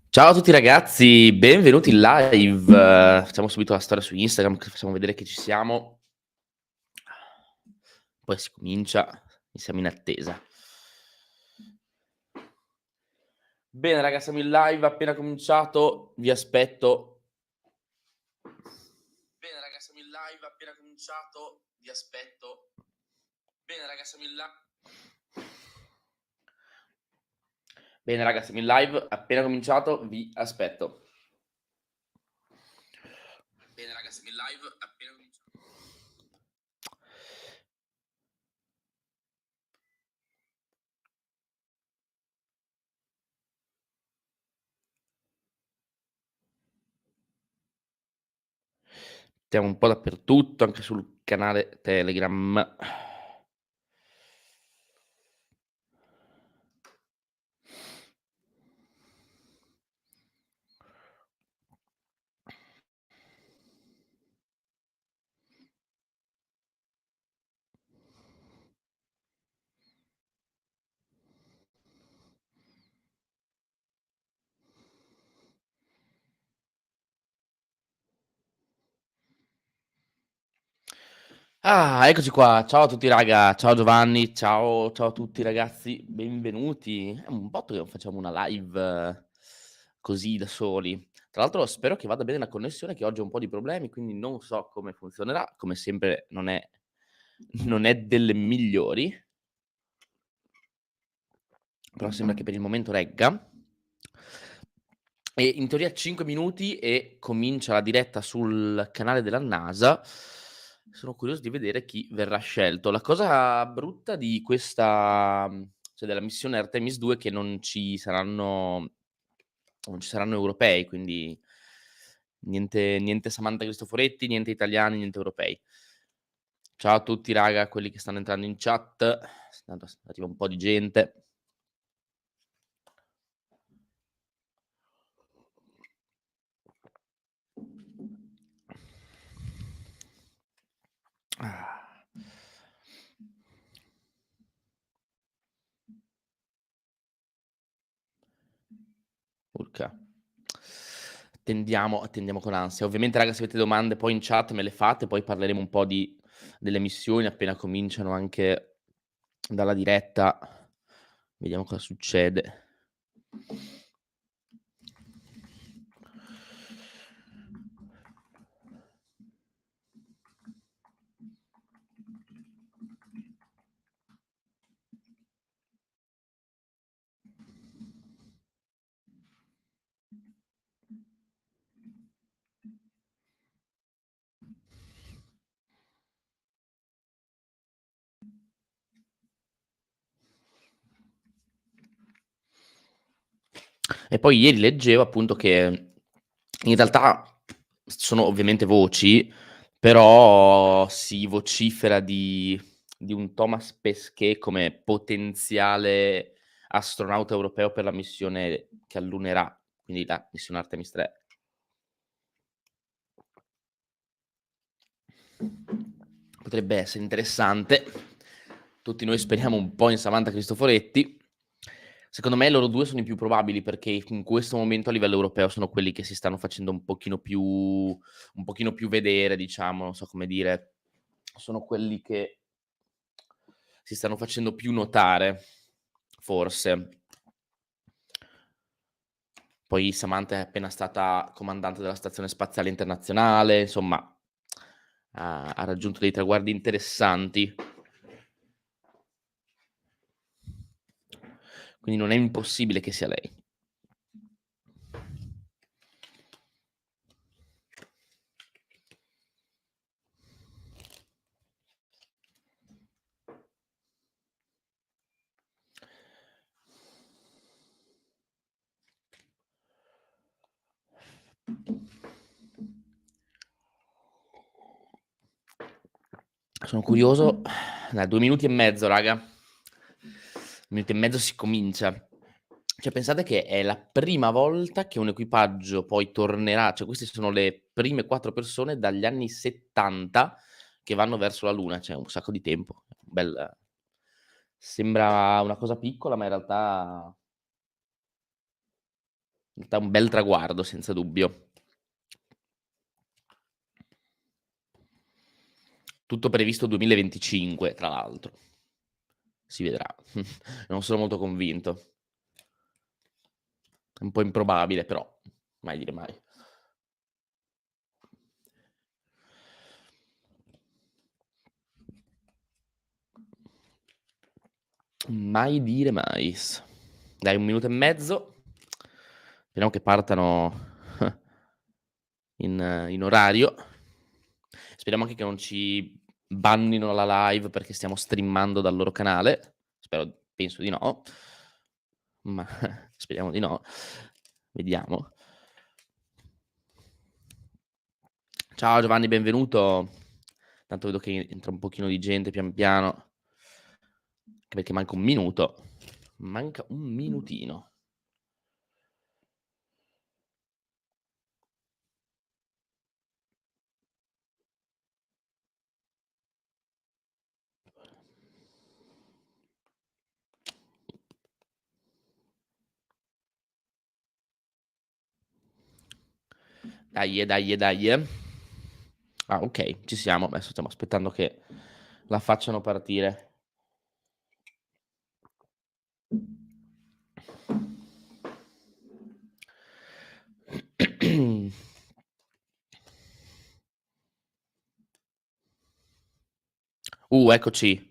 Ciao a tutti ragazzi, benvenuti in live. Facciamo subito la storia su Instagram, che facciamo vedere che ci siamo. Poi si comincia e siamo in attesa. Bene raga, siamo in live, appena cominciato, vi aspetto. Bene raga, siamo in live, appena cominciato, vi aspetto. Bene raga, siamo in live. Bene raga, siamo in live, appena cominciato, vi aspetto. Bene raga, siamo in live, appena cominciato. Siamo un po' dappertutto, anche sul canale Telegram. Ah, eccoci qua. Ciao a tutti raga, ciao Giovanni, ciao a tutti ragazzi, benvenuti. È un botto che non facciamo una live così da soli. Tra l'altro spero che vada bene la connessione, che oggi ho un po' di problemi, quindi non so come funzionerà. Come sempre non è delle migliori, però sembra che per il momento regga. E in teoria 5 minuti e comincia la diretta sul canale della NASA. Sono curioso di vedere chi verrà scelto. La cosa brutta di questa, cioè della missione Artemis 2 è che non ci saranno europei, quindi niente Samantha Cristoforetti, niente italiani, niente europei. Ciao a tutti raga, quelli che stanno entrando in chat. Tanto arriva un po' di gente. Ah. Urca. Attendiamo con ansia. Ovviamente raga, se avete domande poi in chat me le fate, poi parleremo un po' delle missioni appena cominciano anche dalla diretta. Vediamo cosa succede. E poi ieri leggevo appunto che in realtà sono ovviamente voci, però si vocifera di un Thomas Pesquet come potenziale astronauta europeo per la missione che allunerà, quindi la missione Artemis 3. Potrebbe essere interessante. Tutti noi speriamo un po' in Samantha Cristoforetti. Secondo me loro due sono i più probabili perché in questo momento a livello europeo sono quelli che si stanno facendo un pochino più vedere, diciamo, non so come dire. Sono quelli che si stanno facendo più notare, forse. Poi Samantha è appena stata comandante della Stazione Spaziale Internazionale, insomma, ha raggiunto dei traguardi interessanti. Quindi non è impossibile che sia lei. Sono curioso. Dai, 2 minuti e mezzo, raga. 2 minuti e mezzo si comincia. Cioè, pensate che è la prima volta che un equipaggio poi tornerà, cioè queste sono le prime 4 persone dagli anni '70 che vanno verso la Luna, cioè un sacco di tempo. Sembra una cosa piccola, ma in realtà un bel traguardo, senza dubbio. Tutto previsto 2025, tra l'altro. Si vedrà. Non sono molto convinto. È un po' improbabile, però mai dire mai. Mai dire mai. Dai, 1 minuto e mezzo. Speriamo che partano in orario. Speriamo anche che non ci bannino la live perché stiamo streamando dal loro canale. Penso di no. Ma speriamo di no. Vediamo. Ciao Giovanni, benvenuto. Tanto vedo che entra un pochino di gente pian piano. Anche perché manca un minuto. Manca un minutino. Dai. Ah, ok, ci siamo. Adesso stiamo aspettando che la facciano partire. Eccoci.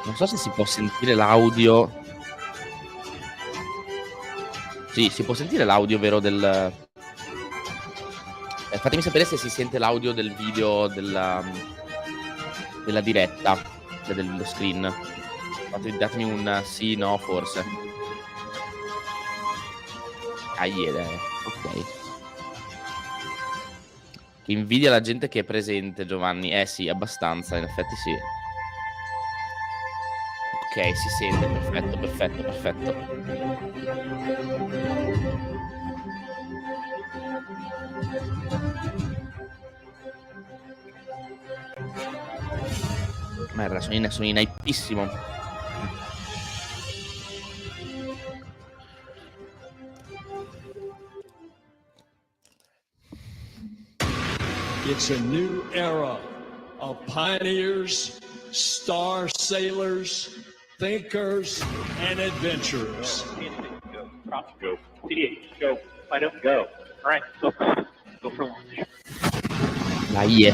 Non so se si può sentire l'audio. Sì, si può sentire l'audio, vero, del... fatemi sapere se si sente l'audio del video della diretta, dello screen. Datemi un sì, no, forse. Ok. Che invidia la gente che è presente, Giovanni. Sì, abbastanza, in effetti sì. Ok, si sente, perfetto. Merda, sono in hypissimo. It's a new era of pioneers, star sailors, thinkers, and adventurers. Go. TDH, go. Find out, go. All right, go for launch. Dai.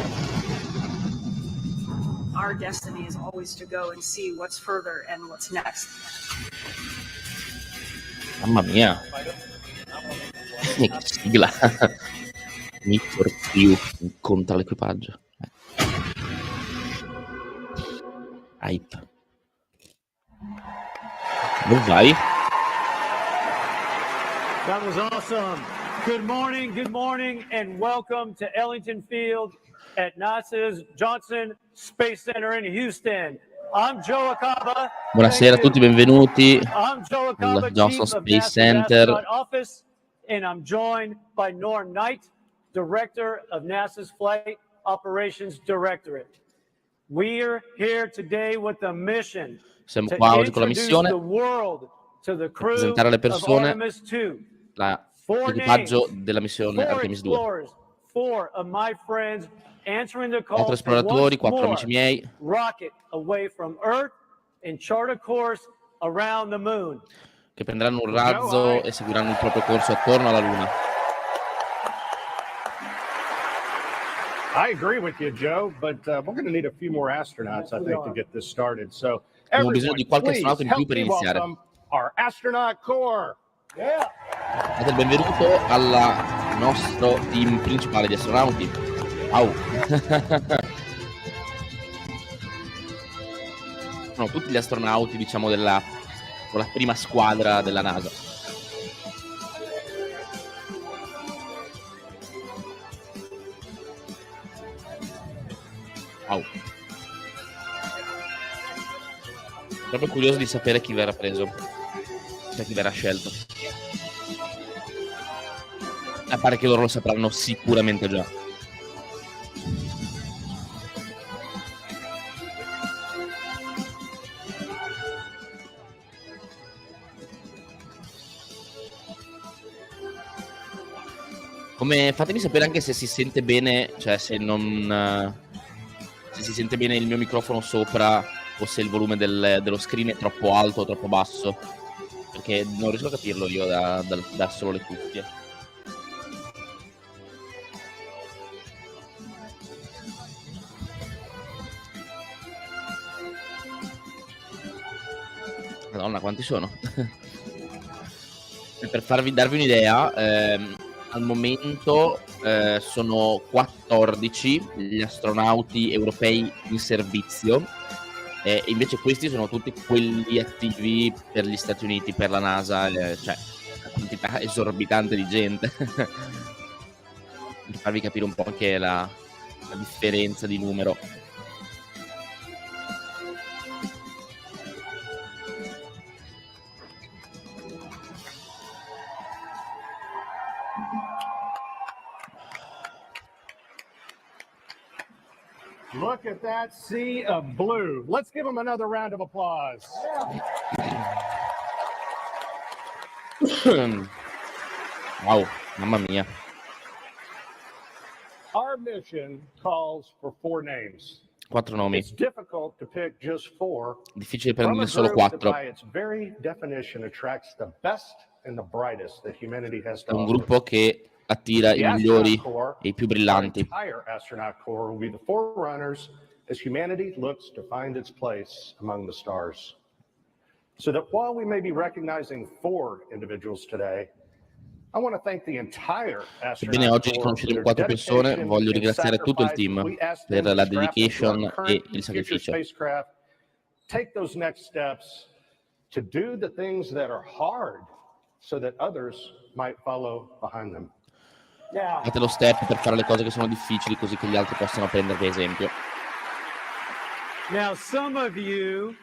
Our destiny is always to go and see what's further and what's next. Mamma mia. Che sigla. Need for Speed incontra l'equipaggio. Hype. Dove vai? That was awesome. Good morning, and welcome to Ellington Field at NASA's Johnson Space Center in Houston. I'm Joe Acaba. Buonasera a tutti, benvenuti I'm Joe Acaba, al Johnson Chief of Space NASA's Center. Astronaut Office, and I'm joined by Norm Knight, Director of NASA's Flight Operations Directorate. We're here today with a mission Siamo to qua oggi con la introduce missione the world to the crew presentare alle of persone Artemis II. l'equipaggio della missione Artemis II. 4 of my friends answering the 4 call to esploratori, once 4 more amici miei rocket away from Earth and chart a course around the moon. che prenderanno un razzo e seguiranno il proprio corso attorno alla Luna. I agree with you, Joe, but we're going to need a few more astronauts, I think, to get this started. So, Abbiamo bisogno di qualche please astronauta in più help per me iniziare. welcome our astronaut corps. Yeah. Date il benvenuto al nostro team principale di astronauti. Au. Sono tutti gli astronauti, diciamo, con la prima squadra della NASA. Au. Proprio curioso di sapere chi verrà preso, cioè chi verrà scelto. Pare che loro lo sapranno sicuramente già. Fatemi sapere anche se si sente bene, cioè se si sente bene il mio microfono sopra o se il volume dello screen è troppo alto o troppo basso, perché non riesco a capirlo io da solo le cuffie. Madonna, quanti sono? Per darvi un'idea, al momento sono 14 gli astronauti europei in servizio, e invece questi sono tutti quelli attivi per gli Stati Uniti, per la NASA, cioè una quantità esorbitante di gente. Per farvi capire un po' anche la differenza di numero. Look at that sea of blue. Let's give them another round of applause. Wow, mamma mia. Our mission calls for 4 names. 4 nomi. It's difficult to pick just 4. Difficile From a prenderne solo group that 4. by its very definition attracts the best and the brightest that humanity has È to un offer. gruppo che attira i migliori e i più Our brillanti. entire astronaut corps will be the forerunners as humanity looks to find its place among the stars. So that while we may be recognizing 4 individuals today, I want to thank the entire Sebbene astronaut oggi corps for riconosceremo their 4 persone, dedication voglio and ringraziare tutto il sacrifice. team We ask per them la to strap into our dedication e current il future sacrificio. spacecraft, take those next steps to do the things that are hard so that others might follow behind them. Fate lo step per fare le cose che sono difficili, così che gli altri possano prendervi esempio. Now, some of you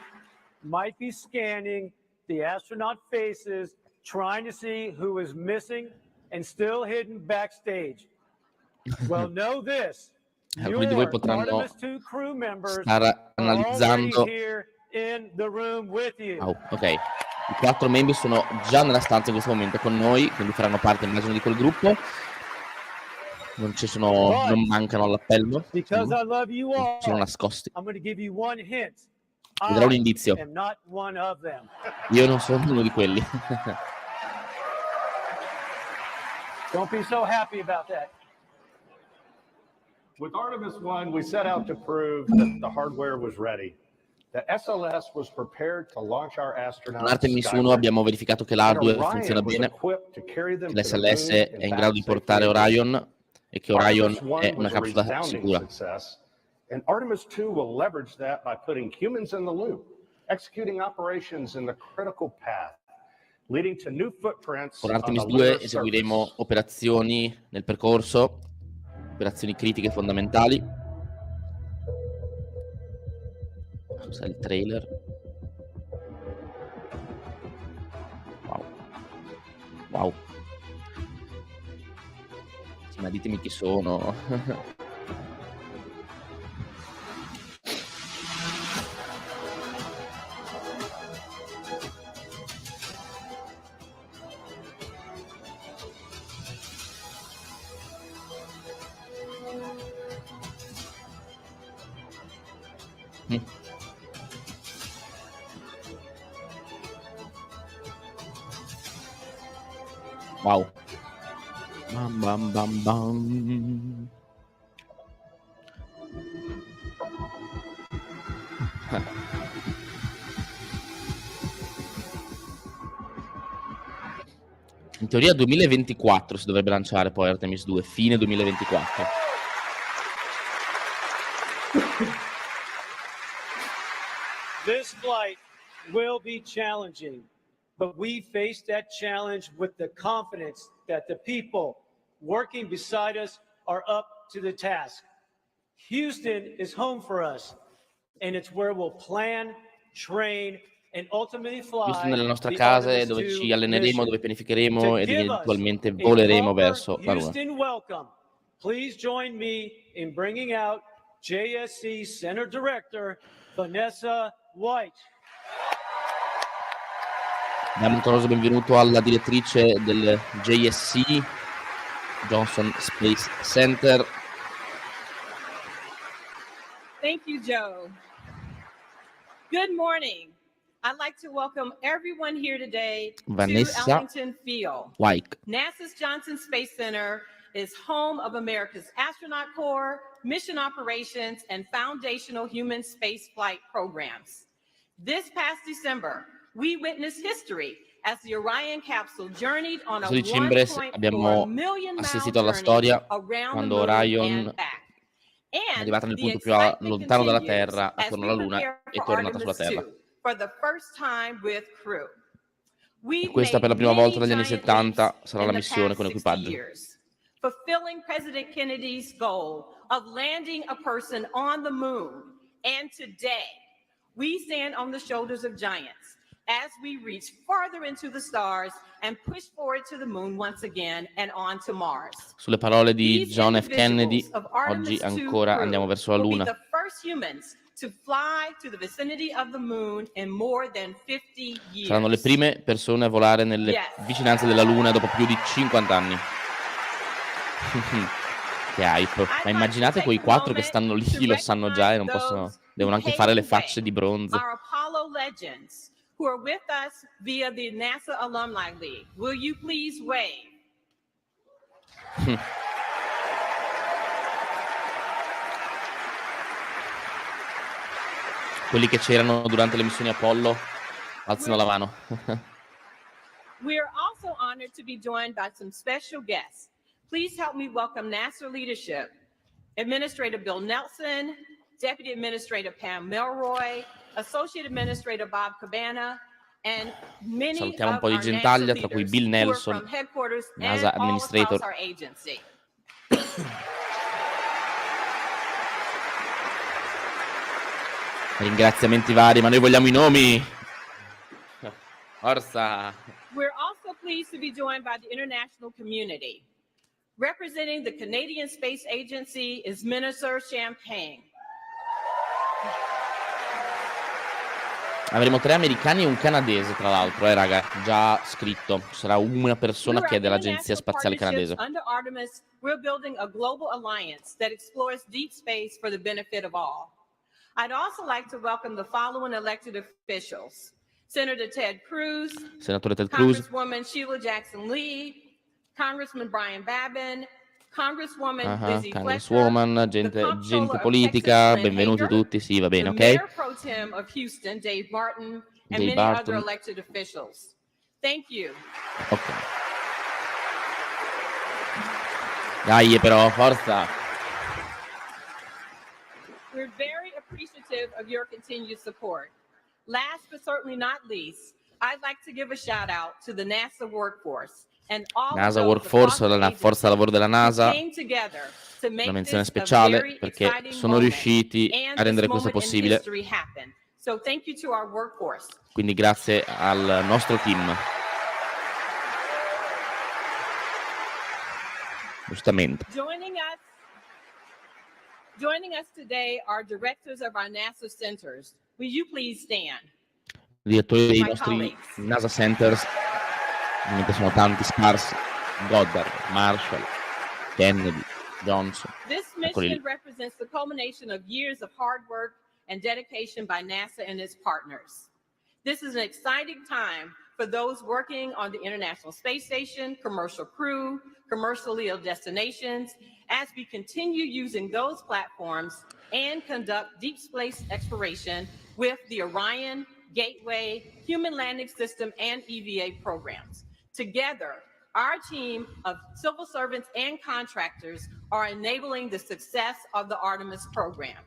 might be scanning the astronaut faces, trying to see who is missing and still hidden backstage. Well, know this. Alcuni di voi Your potranno Artemis II crew members stare are already analizzando. here in the room with you. Ok, i 4 membri sono già nella stanza in questo momento con noi, quindi faranno parte, immagino, di quel gruppo. Non mancano all'appello, Because I love you all, sono nascosti. I'm going to give you one hint. Vi darò un I indizio. am not one of them. Io non sono uno di quelli. Don't be so happy about that. With Artemis 1, we set out to prove that the hardware was ready. The SLS was prepared to launch our astronauts. Con Artemis 1 abbiamo verificato che l'hardware funziona bene, che l'SLS è in grado di portare Orion e che Orion è una capsula sicura. And Artemis 2 will leverage that by putting humans in the loop, executing operations in the critical path, leading to new footprints. Con Artemis 2 eseguiremo operazioni nel percorso, operazioni critiche fondamentali. Cos'è il trailer? Wow. Wow. Sì, ma ditemi chi sono. Wow. Bam bam bam bam. In teoria 2024 si dovrebbe lanciare poi Artemis 2, fine 2024. This flight will be challenging, but we face that challenge with the confidence that the people working beside us are up to the task. Houston is home for us, and it's where we'll plan, train, and ultimately fly. Houston è la nostra the casa, Artemis dove II ci alleneremo, mission. dove pianificheremo ed To give eventualmente us a voleremo proper verso la Luna. Houston welcome. Please join me in bringing out JSC Center Director Vanessa White. Diamo un caloroso benvenuto alla direttrice del JSC, Johnson Space Center. Thank you, Joe. Good morning. I'd like to welcome everyone here today Vanessa to Ellington Field. White. NASA's Johnson Space Center is home of America's Astronaut Corps, mission operations, and foundational human spaceflight programs. This past December, we witnessed history as the Orion capsule journeyed on a 12 dicembre 1.4 million assistito alla mile storia journey around the quando moon Orion and back. è And arrivata nel the punto più excitement lontano dalla continues Terra, as attorno we alla Luna, prepare e for tornata sulla Artemis Terra. II for the first time with crew. We've Questa per la made prima volta many dagli anni giant 70 leaps sarà in la the missione past con 60 equipaggio. years, fulfilling President Kennedy's goal of landing a person on the moon. And today, we stand on the shoulders of giants as we reach farther into the stars and push forward to the moon once again and on to Mars. Sulle parole di These John F. Kennedy, individuals of Artemis oggi II ancora crew andiamo verso la will be Luna. the first humans to fly to the vicinity of the moon in more than 50 years. Saranno le prime persone a volare nelle vicinanze della Luna dopo più di 50 anni. Che hype. Ma immaginate quei 4 che stanno lì, lo sanno già e non possono, devono anche fare le facce di bronzo. Our Apollo legends who are with us via the NASA Alumni League. Will you please wave? Quelli che c'erano durante le missioni Apollo, alzano la mano. We are also honored to be joined by some special guests. Please help me welcome NASA leadership. Administrator Bill Nelson, Deputy Administrator Pam Melroy, Associate Administrator Bob Cabana, and many Salutiamo un of po' di our gentaglia, NASA tra cui leaders Bill who are Nelson, from headquarters NASA and all Administrator. across our agency. Ringraziamenti vari, ma noi vogliamo i nomi. Forza. We're also pleased to be joined by the international community. Representing the Canadian Space Agency is Minister Champagne. Avremo 3 americani e un canadese, tra l'altro, raga, già scritto. Ci sarà una persona che è dell'Agenzia Spaziale Canadese. Under Artemis, we're building a global alliance that explores deep space for the benefit of all. I'd also like to welcome the following elected officials: Senator Ted Cruz, Senatore Ted Cruz, Congresswoman Sheila Jackson Lee, Congressman Brian Babin, Congresswoman Lizzie Congresswoman, Fletcher, gente politica, benvenuti tutti, sì, va bene, the ok? Mayor Pro Tem of Houston, Dave Barton, and Dave many Barton. other elected officials. Thank you. Ok. Dai, però, forza. We're very appreciative of your continued support. Last but certainly not least, I'd like to give a shout out to the NASA workforce and all NASA of those Workforce, across the la forza lavoro della who NASA, came together to make una menzione this a speciale very perché exciting sono moment riusciti and a rendere this questo moment in possibile. history happen. So thank you to our workforce. Quindi grazie al nostro team. Giustamente. Joining us today are directors of our NASA centers. Will you please stand? Direttori dei My nostri colleagues. NASA Centers, ovviamente sono tanti sparsi: Goddard, Marshall, Kennedy, Johnson. This Eccoli lì. mission represents the culmination of years of hard work and dedication by NASA and its partners. This is an exciting time for those working on the International Space Station, commercial crew, commercial LEO destinations, as we continue using those platforms and conduct deep space exploration with the Orion, Gateway, Human Landing System, and EVA programs. Together, our team of civil servants and contractors are enabling the success of the Artemis program.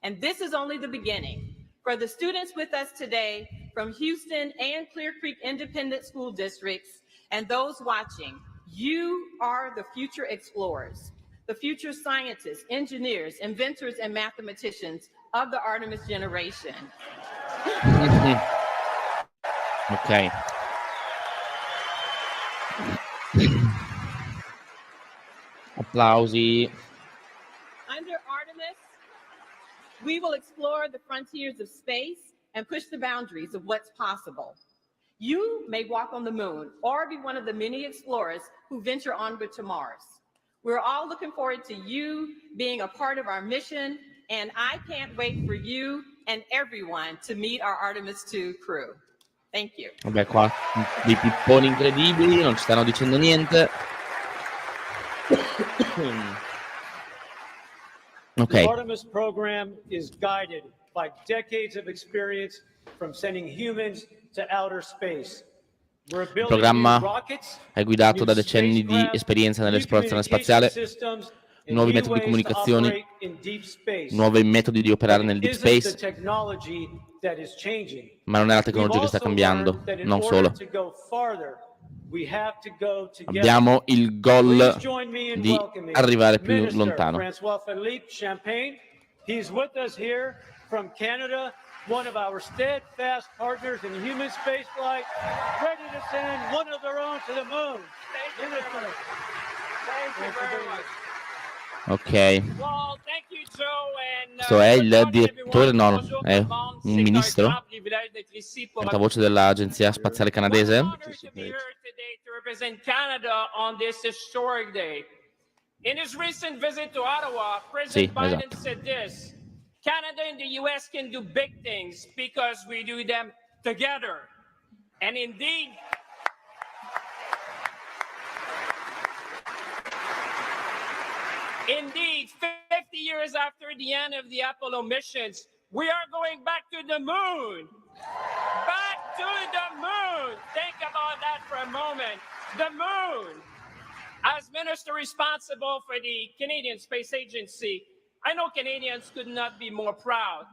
And this is only the beginning. For the students with us today from Houston and Clear Creek Independent School Districts and those watching, you are the future explorers, the future scientists, engineers, inventors, and mathematicians of the Artemis generation. Ok. Applausi. Under Artemis, we will explore the frontiers of space and push the boundaries of what's possible. You may walk on the moon or be one of the many explorers who venture onward to Mars. We're all looking forward to you being a part of our mission, and I can't wait for you and everyone to meet our Artemis II crew. Thank you. Vabbè, qua dei pipponi incredibili, non ci stanno dicendo niente. Ok. The Artemis program is guided by decades of experience from sending humans to outer space. Il programma è guidato da decenni di esperienza nell'esplorazione spaziale, nuovi metodi di comunicazione, nuovi metodi di operare nel deep space, ma non è la tecnologia che sta cambiando, non solo. Abbiamo il goal di arrivare più lontano. One of our steadfast partners in human spaceflight, ready to send one of their own to the moon. Thank you very much. Ok. Well, thank you, Joe, and, Questo è il direttore, no, è un ministro, portavoce dell'Agenzia Spaziale Canadese. In his recent visit to Ottawa, President Biden said this: Canada and the US can do big things because we do them together. And indeed, indeed, 50 years after the end of the Apollo missions, we are going back to the moon. Back to the moon. Think about that for a moment. The moon. As minister responsible for the Canadian Space Agency, I know Canadians could not be more proud.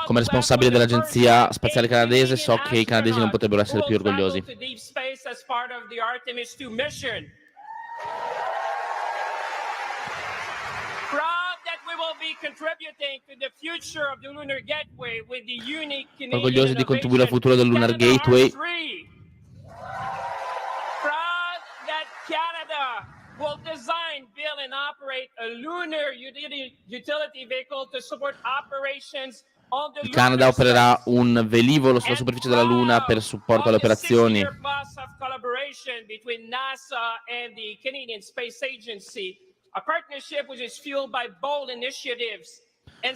Come responsabile dell'Agenzia Spaziale Canadese so che i canadesi non potrebbero essere più orgogliosi. Orgogliosi di contribuire al futuro del Lunar Gateway. Proud that Canada will design, build, and operate a lunar utility vehicle to support operations on the Il Canada opererà un velivolo sulla superficie della Luna per supporto alle operazioni.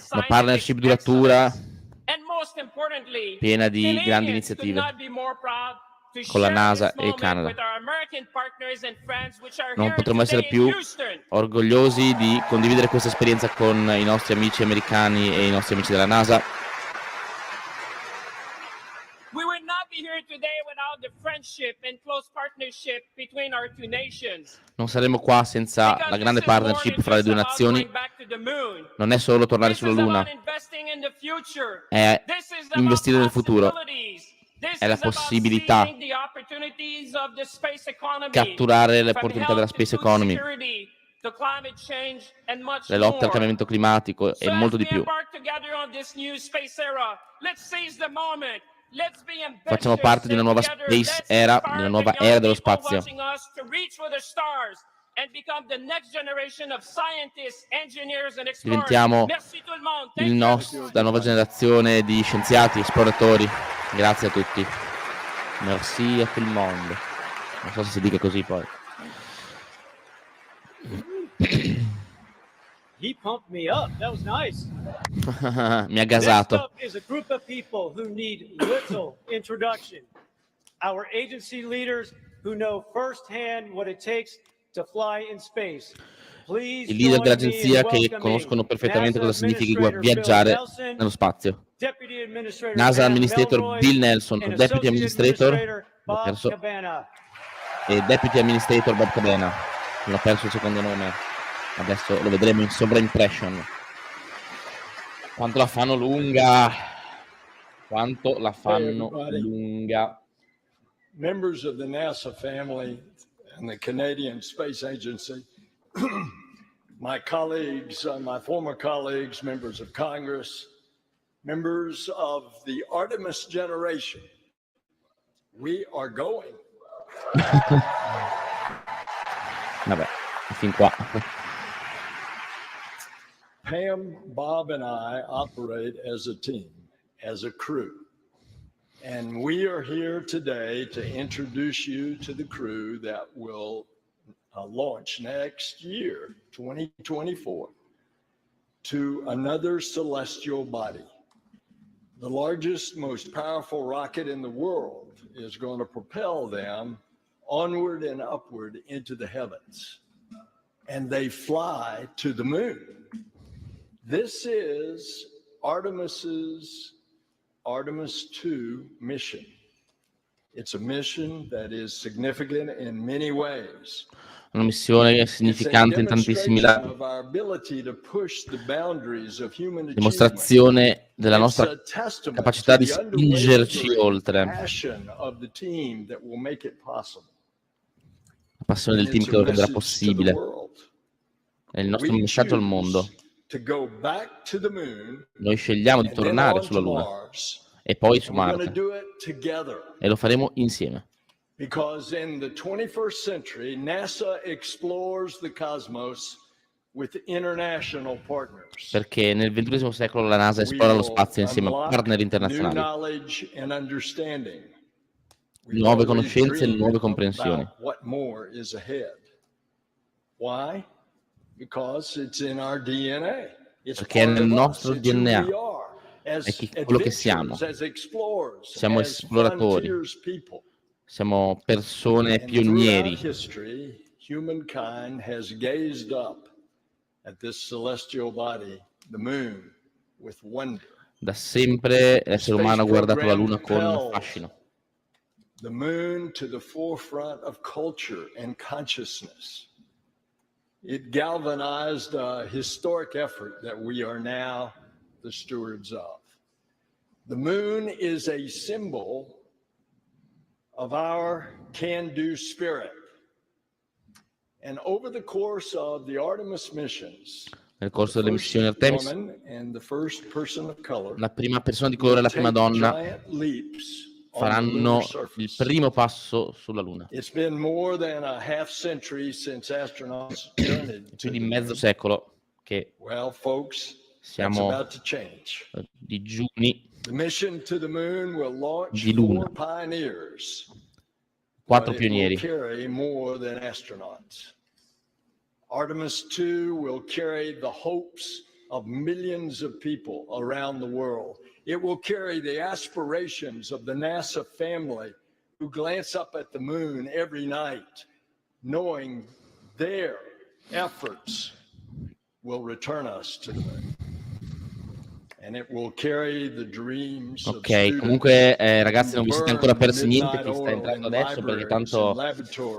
La partnership duratura piena di grandi iniziative con la NASA e il Canada. Non potremmo essere più orgogliosi di condividere questa esperienza con i nostri amici americani e i nostri amici della NASA. Non saremmo qua senza la grande partnership fra le due nazioni. Non è solo tornare sulla Luna, è investire nel futuro. È la possibilità di catturare le opportunità della space economy, le lotte al cambiamento climatico e molto di più. Facciamo parte di una nuova space era, di una nuova era dello spazio. Diventiamo la nuova generazione di scienziati, esploratori. Grazie a tutti. Merci a tout le monde. Non so se si dica così poi. He pumped me up. That was nice. Mi ha gasato. This is a group of people who need little introduction. Our agency leaders who know firsthand what it takes to fly in space. I leader dell'agenzia che conoscono perfettamente cosa significa viaggiare nello spazio. NASA Administrator Bill Nelson, Deputy Administrator e Deputy Administrator Bob Cabana. Non ho perso il secondo nome, adesso lo vedremo in sovraimpression. Quanto la fanno lunga, quanto la fanno lunga. Members of the NASA family and the Canadian Space Agency, my colleagues, my former colleagues, members of Congress, members of the Artemis generation, we are going. Vabbè, fin qua. Pam, Bob, and I operate as a team, as a crew. And we are here today to introduce you to the crew that will launch next year, 2024, to another celestial body. The largest, most powerful rocket in the world is going to propel them onward and upward into the heavens. And they fly to the moon. This is Artemis II mission. It's a mission that is significant in many ways. Una missione significante in tantissimi lati. Dimostrazione della nostra capacità di spingerci oltre. La passione del team che lo renderà possibile. È il nostro messaggio al mondo. Noi scegliamo di tornare sulla Luna e poi su Marte. E lo faremo insieme. Because in the 21st century, NASA explores the cosmos with international partners. Perché nel XXI secolo la NASA esplora lo spazio insieme a partner internazionali. Nuove conoscenze e nuove comprensioni. What more is ahead? Why? Because it's in our DNA. Perché è nel nostro DNA. È quello che siamo. Siamo esploratori. Siamo persone pionieri. Humankind has gazed up at this celestial body, the moon, with wonder. Da sempre l'essere umano ha guardato la Luna con fascino. The moon to the forefront of culture and consciousness. It galvanized a historic effort that we are now the stewards of. The moon is a symbol of our can-do spirit. And over the course of the Artemis missions, nel corso delle missioni Artemis, la prima persona di colore e la prima donna faranno il primo passo sulla Luna. Più di mezzo secolo che siamo digiuni di Luna. 4 pionieri. Artemis II will carry the hopes of millions of people around the world. It will carry the aspirations of the NASA family who glance up at the moon every night, knowing their efforts will return us to the moon. And it will carry the dreams of comunque ragazzi, non vi siete ancora persi niente che sta entrando adesso, perché tanto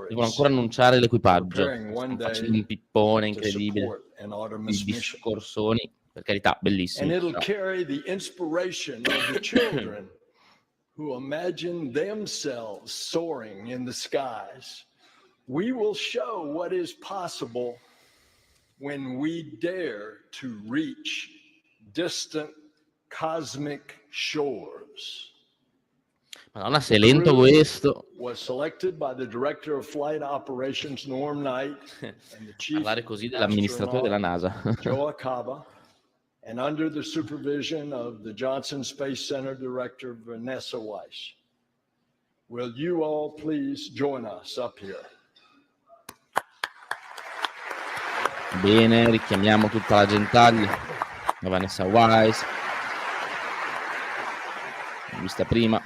devono ancora annunciare l'equipaggio. Stanno facendo un pippone incredibile di discorsoni, per carità, bellissimi. And it'll carry the inspiration of the children who imagine themselves soaring in the skies. We will show what is possible when we dare to reach distant cosmic shores. Madonna, sei lento questo. Was selected by the director of flight operations Norm Knight and the chief parlare così dell'amministratore della NASA. Joe Acaba, and under the supervision of the Johnson Space Center director Vanessa Weiss. Will you all please join us up here? Bene, richiamiamo tutta la gentaglia. Vanessa Weiss, vista prima.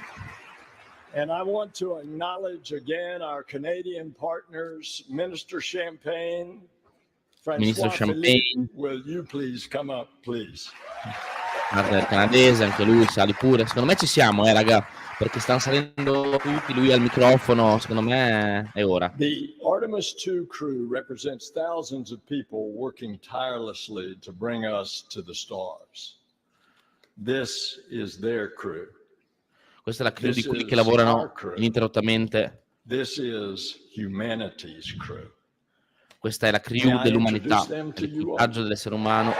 And I want to acknowledge again our Canadian partners, Minister Champagne, Ministro Champagne. Will you please come up, please? Partner canadese, anche lui, sali pure. Secondo me ci siamo, raga, perché stanno salendo tutti, lui al microfono, secondo me è ora. The Artemis II crew represents thousands of people working tirelessly to bring us to the stars. This is their crew. Questa è la crew di quelli che lavorano ininterrottamente. This is humanity's crew. Questa è la crew dell'umanità, l'equipaggio dell'essere umano.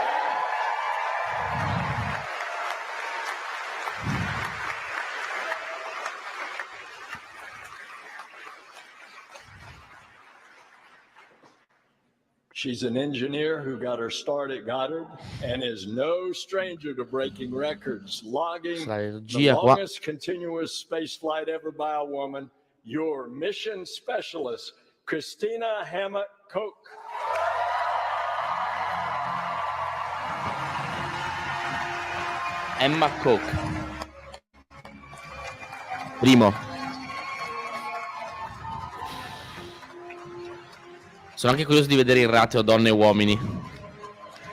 She's an engineer who got her start at Goddard and is no stranger to breaking records, logging the longest continuous space flight ever by a woman. Your mission specialist, Christina Koch. Emma Koch. Primo. Sono anche curioso di vedere il ratio donne e uomini.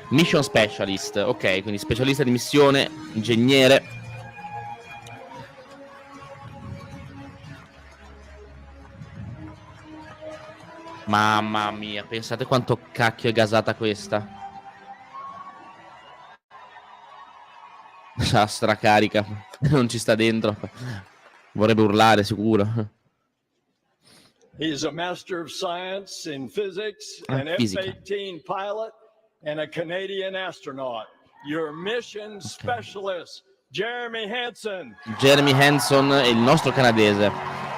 Mission Specialist, ok, quindi specialista di missione, ingegnere. Mamma mia, pensate quanto cacchio è gasata questa. La stracarica, non ci sta dentro. Vorrebbe urlare sicuro. He's a Master of Science in Physics, an fisica. F-18 pilot, and a Canadian astronaut. Your mission specialist, Jeremy Hansen. Jeremy Hansen è il nostro canadese,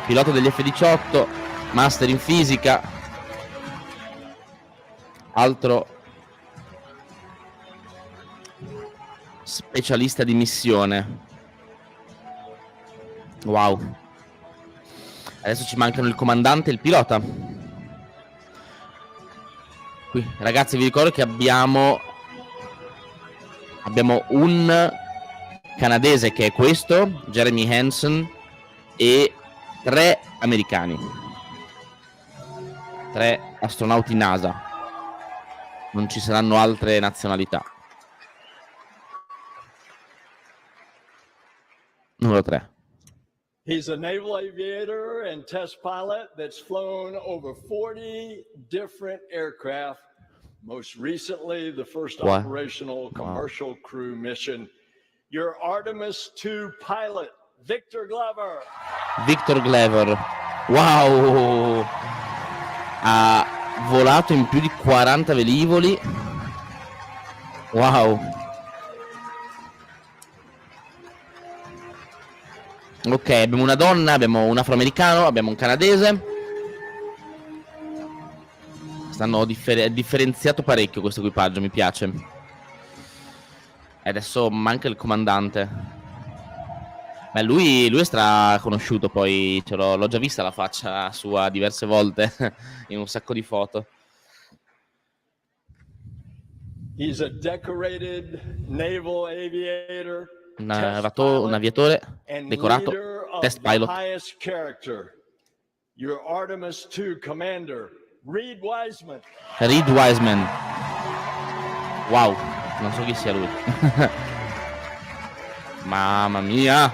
pilota degli F-18, master in fisica, altro specialista di missione. Wow. Adesso ci mancano il comandante e il pilota. Qui, ragazzi, vi ricordo che abbiamo un canadese che è questo, Jeremy Hansen, e 3 americani. 3 astronauti NASA. Non ci saranno altre nazionalità. Numero 3. He's a naval aviator and test pilot that's flown over 40 different aircraft. Most recently, the first operational commercial crew mission. Your Artemis II pilot, Victor Glover. Victor Glover. Wow! Ha volato in più di 40 velivoli. Wow! Ok, abbiamo una donna, abbiamo un afroamericano, abbiamo un canadese. Stanno differenziato parecchio questo equipaggio, mi piace. E adesso manca il comandante. Beh, lui è straconosciuto, poi l'ho già vista la faccia sua diverse volte in un sacco di foto. He's a decorated naval aviator. Un aviatore decorato, test pilot. Your Artemis II commander, Reed Wiseman. Reed Wiseman. Wow, non so chi sia lui. Mamma mia.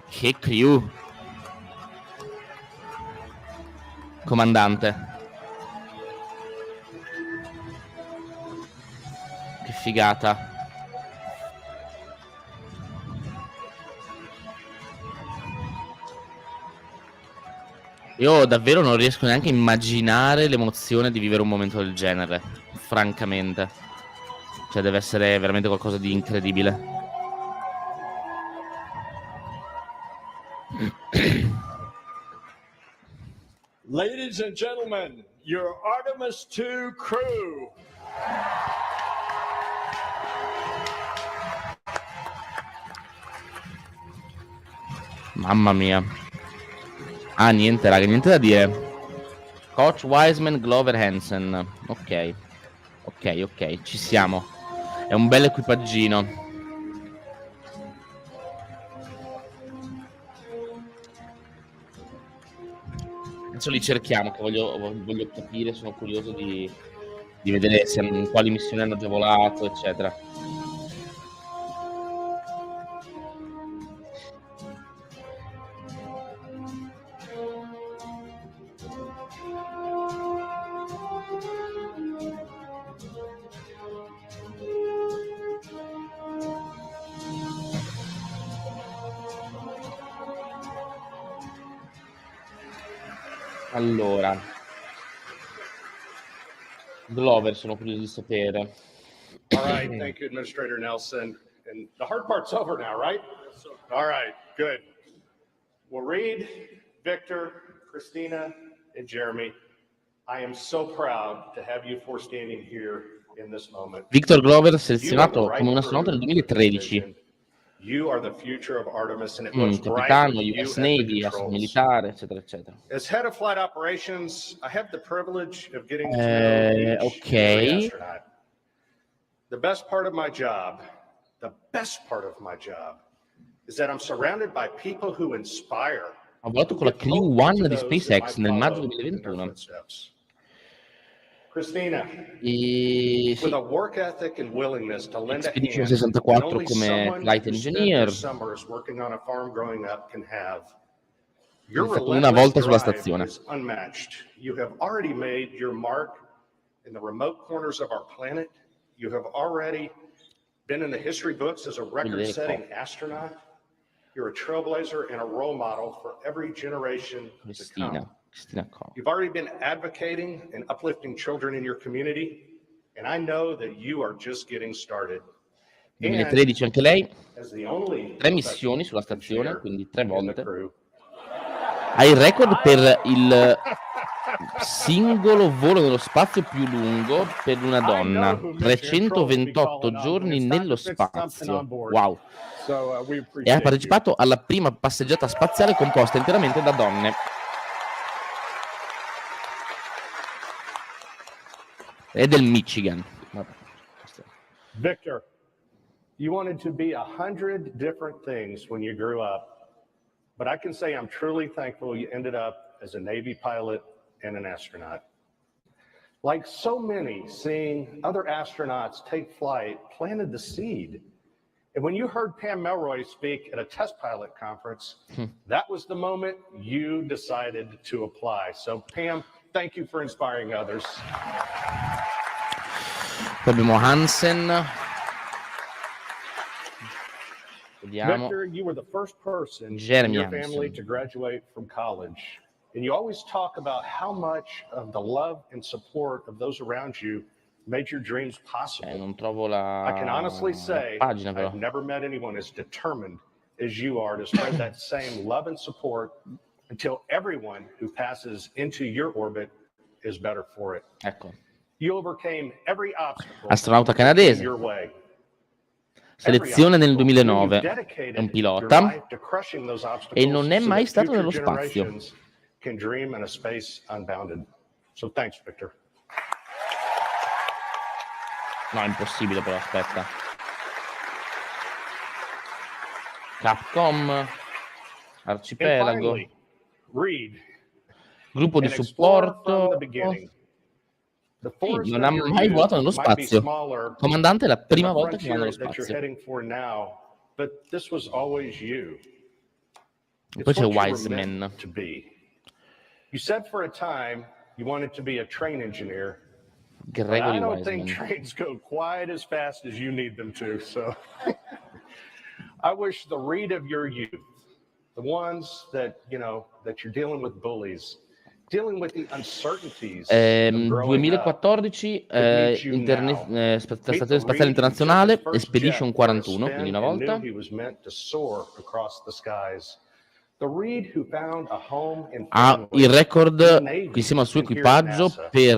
Che crew. Comandante. Che figata. Io davvero non riesco neanche a immaginare l'emozione di vivere un momento del genere, francamente. Cioè deve essere veramente qualcosa di incredibile. Ladies and gentlemen, your Artemis II crew. Mamma mia. Ah, niente, raga, niente da dire. Coach Wiseman, Glover Hansen. Ok. Ok, ci siamo. È un bel equipaggino. Adesso li cerchiamo, che voglio capire, sono curioso di vedere in quali missioni hanno già volato, eccetera. Allora, Glover, sono curioso di sapere. All right, thank you, Administrator Nelson. And the hard part's over now, right? All right, good. Well, Reed, Victor, Christina, and Jeremy, I am so proud to have you four standing here in this moment. Victor Glover selezionato come un astronauta nel 2013. You are the future of Artemis, and it Mm, looks bright capitano, with you US at the Navy, asset controls. militare, eccetera, eccetera. As head of flight operations, I have the privilege of getting to know each Ok. and every astronaut. The best part of my job is that I'm surrounded by people who inspire. Ho volato con la Crew 1 di SpaceX nel maggio 2021. Christina, E with sì, a work ethic and willingness to lend a Expedition hand, 64 and only come someone flight who spent engineer. their summers working on a farm growing up can have. È Your stato una relentless volta sulla drive stazione. is unmatched. You have already made your mark in the remote corners of our planet. You have already been in the history books as a record-setting astronaut. You're a trailblazer and a role model for every generation to come. Cristina Co. You've already been advocating and uplifting children in your community, and I know that you are just getting started. 2013 anche lei, As the only 3 missioni sulla stazione, engineer quindi 3 in the volte. crew, Ha il record per il singolo volo nello spazio più lungo per una donna, 328 giorni nello spazio. Wow. E ha partecipato alla prima passeggiata spaziale composta interamente da donne. È del Michigan. Vabbè. Victor, you wanted to be 100 different things when you grew up, but I can say I'm truly thankful you ended up as a Navy pilot and an astronaut. Like so many, seeing other astronauts take flight planted the seed. And when you heard Pam Melroy speak at a test pilot conference, that was the moment you decided to apply. So Pam, thank you for inspiring others. Poi abbiamo Hansen. Vediamo. Victor, you were the first person Jeremy in your family Hansen. to graduate from college. And you always talk about how much of the love and support of those around you made your dreams possible. Non trovo la I can honestly say pagina però. I've never met anyone as determined as you are to spread that same love and support until everyone who passes into your orbit is better for it. Ecco. You overcame every obstacle Astronauta in canadese. your way. Selezione nel 2009. È un pilota e non è mai stato nello spazio. Can dream in a space unbounded. So thanks, Victor. No, è impossibile però, aspetta. Capcom, Arcipelago, gruppo di supporto. Sì, non ha mai volato nello spazio. Comandante è la prima volta che va nello spazio. Poi c'è Wiseman. You said for a time you wanted to be a train engineer. Gregory I don't think Wiseman. trains go quite as fast as you need them to. So I wish the Reed of your youth, the ones that, you know, that you're dealing with bullies, dealing with the uncertainties of growing up, 2014, Stazione Spaziale Internazionale, Expedition 41, quindi una volta. Ha il record insieme al suo equipaggio per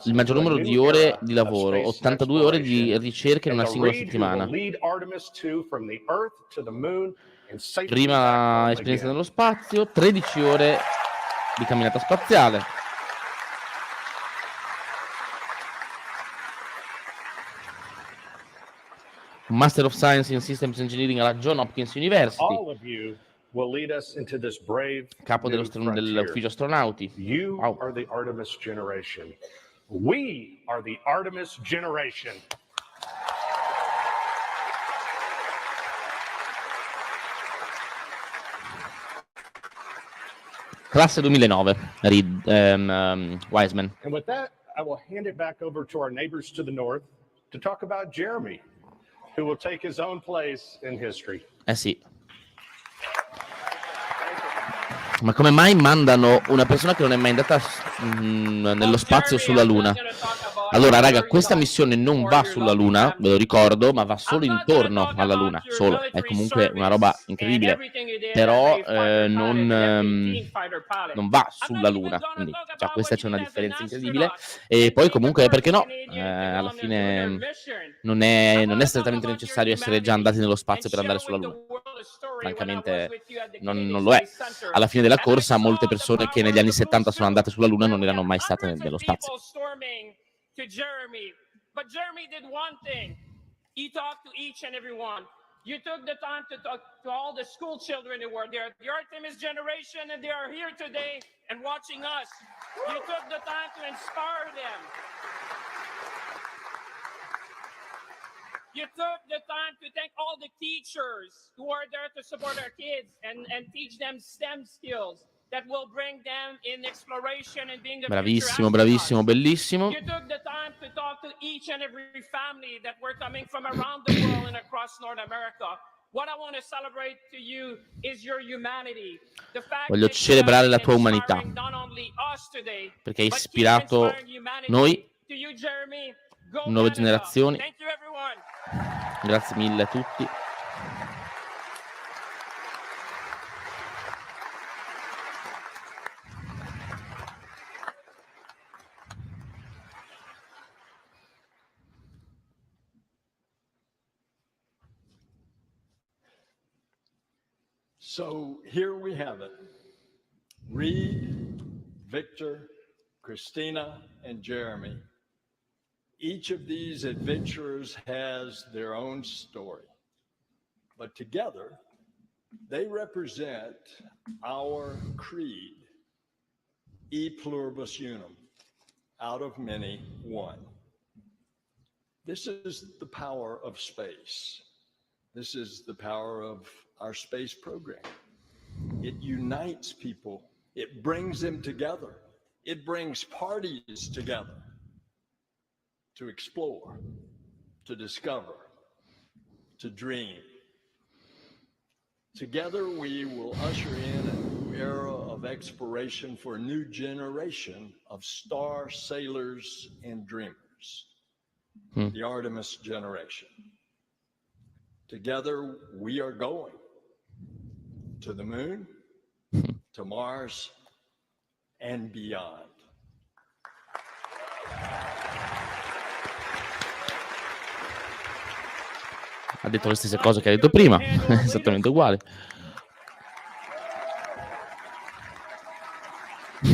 il maggior numero di ore di lavoro, 82 ore di ricerca in una singola settimana. Prima esperienza nello spazio, 13 ore di camminata spaziale. Master of Science in Systems Engineering alla Johns Hopkins University. Capo dell'ufficio astronauti. You are the Artemis generation. We are the Artemis generation. Classe 2009, Wiseman. And with that, I will hand it back over to our neighbors to the north to talk about Jeremy, who will take his own place in history. Sì. Ma come mai mandano una persona che non è mai andata nello spazio sulla Luna? Allora, raga, questa missione non va sulla Luna, ve lo ricordo, ma va solo intorno alla Luna, solo. È comunque una roba incredibile, però non va sulla Luna, quindi già questa c'è una differenza incredibile. E poi comunque, perché no? Alla fine non è strettamente necessario essere già andati nello spazio per andare sulla Luna. Francamente non lo è. Alla fine della corsa molte persone che negli anni 70 sono andate sulla Luna non erano mai state nello spazio. To Jeremy, but Jeremy did one thing. He talked to each and every one. You took the time to talk to all the school children who were there, the Artemis generation, and they are here today and watching us. You took the time to inspire them. You took the time to thank all the teachers who are there to support our kids and teach them STEM skills that will bring them in exploration and being the bravissimo, bravissimo, bellissimo. You took the time to talk to each and every family that were coming from around the world and across North America. What I want to celebrate to you is your humanity. The fact Voglio celebrare la tua umanità, perché hai ispirato noi, nuove generazioni. Grazie mille a tutti. So here we have it. Reed, Victor, Christina, and Jeremy. Each of these adventurers has their own story, but together they represent our creed, e pluribus unum, out of many, one. This is the power of space. This is the power of our space program. It unites people. It brings them together. It brings parties together to explore, to discover, to dream. Together we will usher in a new era of exploration for a new generation of star sailors and dreamers, the Artemis generation. Together we are going to the moon, to Mars, and beyond. Ha detto le stesse cose che ha detto prima, esattamente uguale.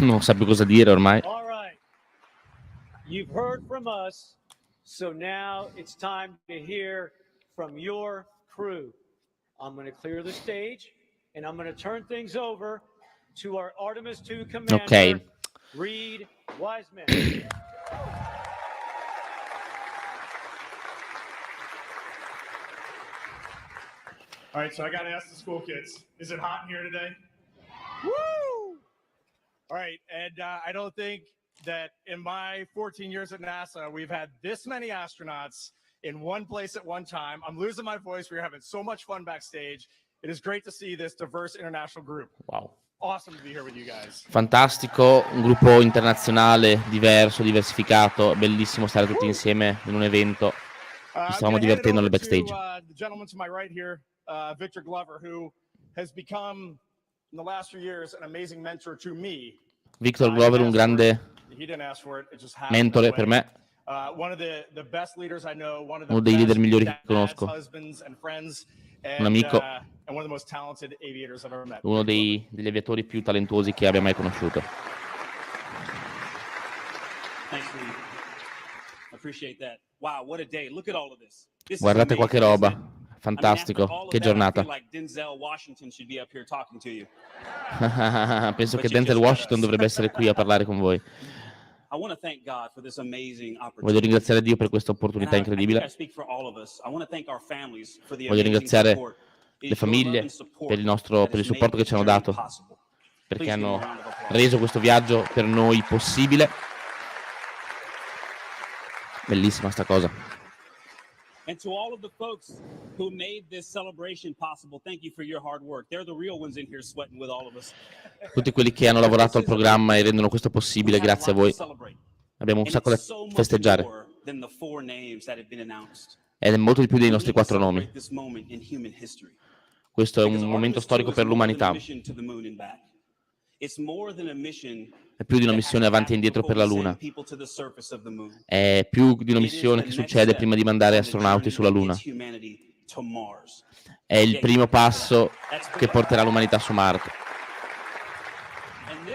Non sa più cosa dire ormai. All right. You've heard from us, so now it's time to hear from your crew. I'm going to clear the stage, and I'm going to turn things over to our Artemis II commander, Reed Wiseman. All right, so I got to ask the school kids, is it hot in here today? Woo! All right, and I don't think that in my 14 years at NASA, we've had this many astronauts in one place at one time. I'm losing my voice. We're having so much fun backstage. It is great to see this diverse international group. Wow. Awesome to be here with you guys. Fantastico, un gruppo internazionale, diverso, diversificato, bellissimo stare tutti insieme in un evento. Ci stavamo divertendo nel backstage. The gentleman to my right here, Victor Glover, who has become in the last few years an amazing mentor to me. Victor Glover, un grande mentore per me. Uno dei leader migliori che conosco. Un amico. Uno degli aviatori più talentuosi che abbia mai conosciuto. Guardate qualche roba. Fantastico, che giornata. Penso che Denzel Washington dovrebbe essere qui a parlare con voi. Voglio ringraziare Dio per questa opportunità incredibile. Voglio ringraziare le famiglie per il supporto che ci hanno dato, perché hanno reso questo viaggio per noi possibile. Bellissima sta cosa. And to all of the folks who made this celebration possible, thank you for your hard work. They're the real ones in here sweating with all of us. Tutti quelli che hanno lavorato al programma e rendono questo possibile, grazie a voi. Abbiamo un And sacco da it's so much festeggiare. more than the 4 names that have been announced. Ed è molto di più dei We nostri need to 4 nomi. celebrate this moment in human history. Questo è Because un momento Artemis storico 2 is per more than a l'umanità. mission to the moon and back. It's more than a mission È più di una that has missione to avanti e happen indietro per before la we Luna. send people to the surface of the moon. È più di una It is missione the che next succede step prima di mandare on the astronauti journey sulla that Luna. gets humanity to Mars. È il Yeah, primo you can clap passo for that. That's che big. porterà l'umanità su Marte. And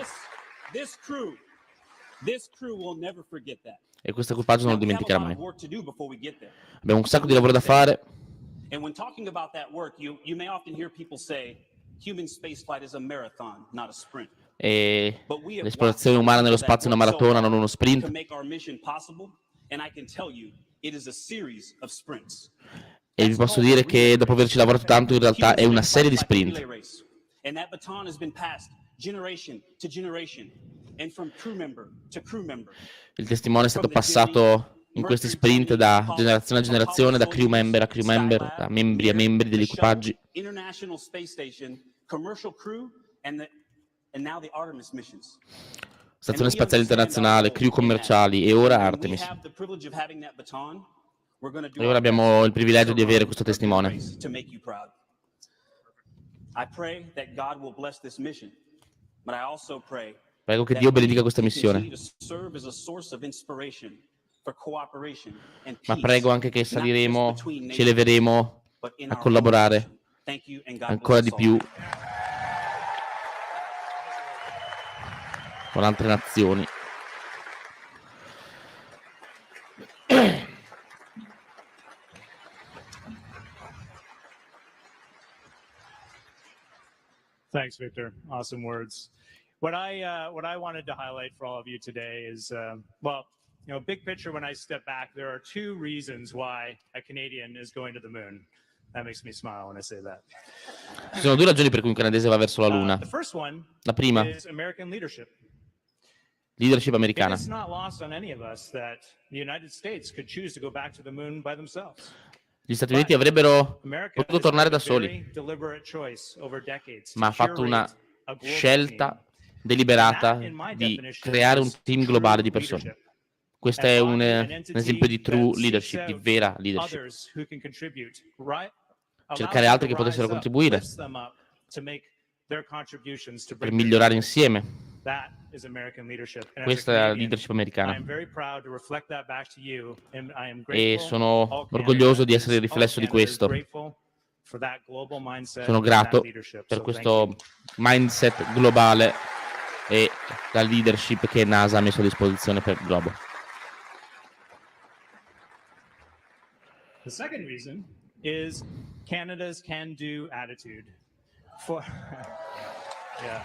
this crew will never forget that. E questo equipaggio non Now, lo we have a dimenticherà lot of mai. work to do before we get there. Abbiamo un sacco di lavoro da fare. And when talking about that work, you may often hear people say, human spaceflight is a marathon, not a sprint. E But we have l'esplorazione umana nello spazio è una maratona, non uno to sprint. make our mission possible, and I can tell you, it is a series of sprints. E vi posso dire che dopo averci lavorato tanto, in realtà è una serie di sprint. And that baton has been passed generation to generation, and from crew member to crew member. Il testimone è stato passato in questi sprint da generazione a generazione, da crew member a crew member, da membri a membri degli equipaggi. International Space Station, commercial crew, and now the Artemis missions. Stazione spaziale internazionale, crew commerciali e ora Artemis. E ora abbiamo il privilegio di avere questo testimone. Prego che Dio benedica questa missione. Ma prego anche che saliremo, ci eleveremo a collaborare ancora di più con altre nazioni. Thanks, Victor. Awesome words. What I wanted to highlight for all of you today is, big picture. When I step back, there are 2 reasons why a Canadian is going to the moon. That makes me smile when I say that. Ci sono 2 ragioni per cui un canadese va verso la Luna. The first one La prima, is American leadership. leadership americana. It's not lost on any of us that the United States could choose to go back to the moon by themselves. Gli Stati Uniti avrebbero America potuto has tornare made da a soli, very deliberate choice over decades to ma ha fatto una curate a global scelta team. deliberata And that, in my di definition, creare un is team true globale di persone. leadership. Questo As è body, un an entity esempio di true that leadership, seeks di out vera leadership. others who can contribute, right? Allow Cercare them altri to che potessero rise up, contribuire lifts them up to make their contributions to per bring their migliorare goals. insieme. That is American leadership. And as a Questa è la Canadian, leadership I americana. am very proud to reflect that back to you, and I am E grateful. sono All orgoglioso di Canada essere il is- all riflesso di Canada is questo. grateful for that global mindset Sono and that grato leadership. per So thank questo you. mindset globale e la leadership che NASA ha messo a disposizione per il globo. The second reason is Canada's can-do attitude. Yeah.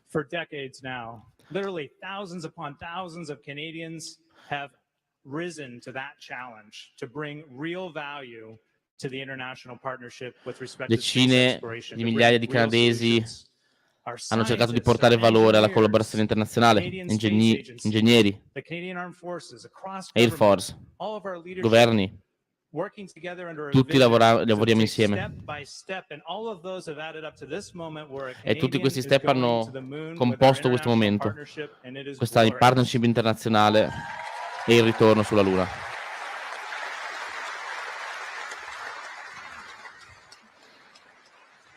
For decades now, literally thousands upon thousands of Canadians have risen to that challenge to bring real value to the international partnership with respect to space Decine exploration. di to migliaia bring di real canadesi solutions. Our hanno cercato di scientists, portare our valore alla engineers, collaborazione internazionale, Canadian Space Agency, ingegneri, the Canadian Armed Forces, across Air government, Force, all of our leadership, governi, working together under a tutti vision lavoriamo to take insieme. step by step, and all of those have added up to this moment where a E tutti Canadian questi is step going hanno to the moon with our composto questo international momento, partnership, and it is questa glorious. partnership internazionale e il ritorno sulla Luna.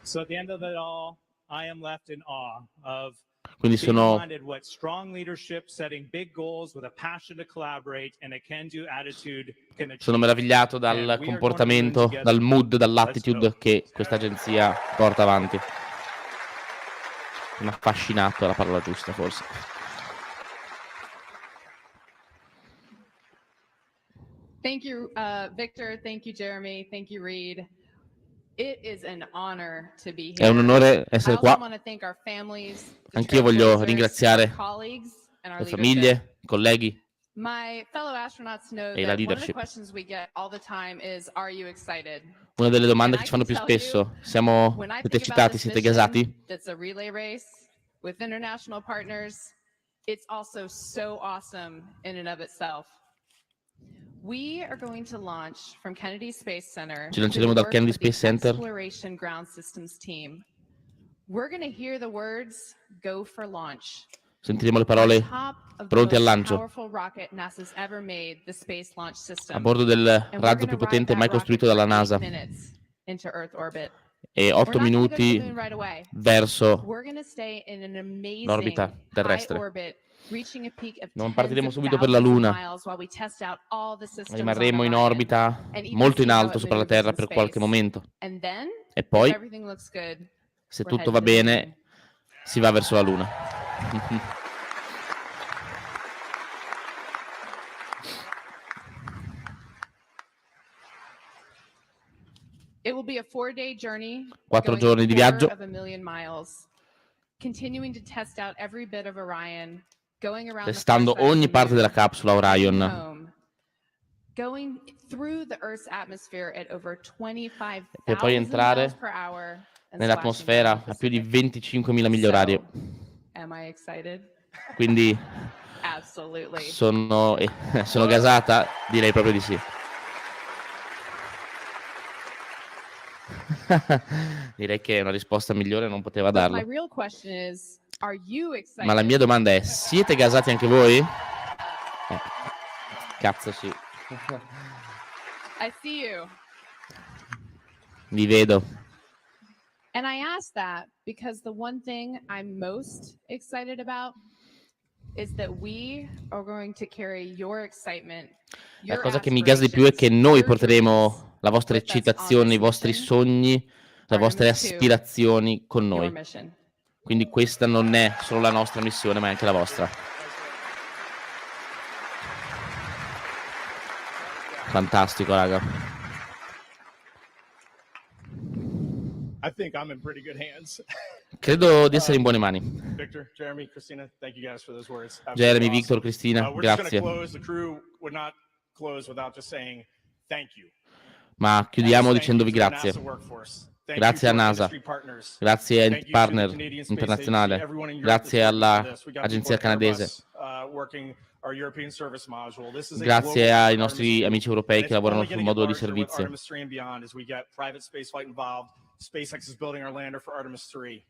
So at the end of it all, I am left in awe of Quindi being sono, reminded what strong leadership, setting big goals with a passion to collaborate and a can-do attitude can achieve. sono meravigliato dal comportamento, dal mood, dall'attitude che questa agenzia porta avanti. Mi ha affascinato, è la parola giusta forse. Thank you, Victor. Thank you, Jeremy. Thank you, Reed. It is an honor to be here. È un onore essere I qua. also want to thank our families, the Anch'io voglio trailblazers, ringraziare our colleagues, and our le leadership. famiglie, i colleghi My fellow astronauts know e la that one of the leadership. questions we get all the time is, are you excited? Una delle domande And che I ci fanno can più tell you, spesso, siamo, when I siete think about eccitati, this siete mission gasati? that's a relay race with international partners, it's also so awesome in and of itself. We are going to launch from Kennedy Space Center. Ci lanceremo dal Kennedy Space Center. Exploration Ground Systems team. We're going to hear the words "Go for launch." Sentiremo le parole pronti al lancio a bordo del razzo più potente mai costruito dalla NASA. E 8 minuti verso l'orbita terrestre. Non partiremo subito per la Luna. Rimarremo in orbita molto in alto sopra la Terra per qualche momento. E poi, se tutto va bene, si va verso la Luna. It will be a 4-day journey. 4 giorni di viaggio. Testando ogni parte della capsula Orion. Per poi entrare nell'atmosfera a più di 25.000 miglia orarie. Quindi sono gasata? Direi proprio di sì. Direi che una risposta migliore non poteva darla. Ma la mia domanda è: siete gasati anche voi? Cazzo sì. I see you. Vi vedo. And I ask that because the one thing I'm most excited about is that we are going to carry your excitement. La cosa che mi gasa di più è che noi porteremo la vostra eccitazione, i vostri sogni, le vostre aspirazioni con noi. Quindi questa non è solo la nostra missione, ma è anche la vostra. Fantastico, raga. I think I'm in pretty good hands. Credo di essere in buone mani. Victor, Jeremy, Christina, thank you guys for those words. Jeremy, Awesome. Victor, Cristina, grazie. The crew would not close without just saying thank you. Ma chiudiamo dicendovi grazie. Grazie a NASA, grazie ai partner internazionali, grazie all'agenzia canadese, grazie ai nostri amici europei che lavorano sul modulo di servizio. SpaceX is building our lander for Artemis II.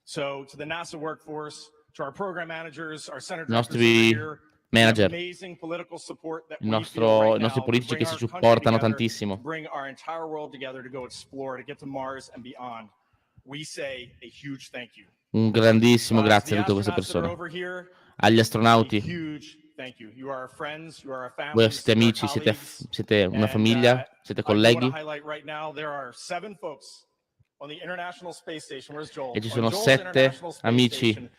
So to the NASA workforce, to our program managers, our center directors here, manager, i nostri politici che ci supportano tantissimo. Bring our entire world together to go explore, to get to Mars and beyond. We say a huge thank you. Un grandissimo grazie a tutte queste persone. Agli astronauti. Voi siete amici, siete una famiglia, siete colleghi. E ci sono 7 amici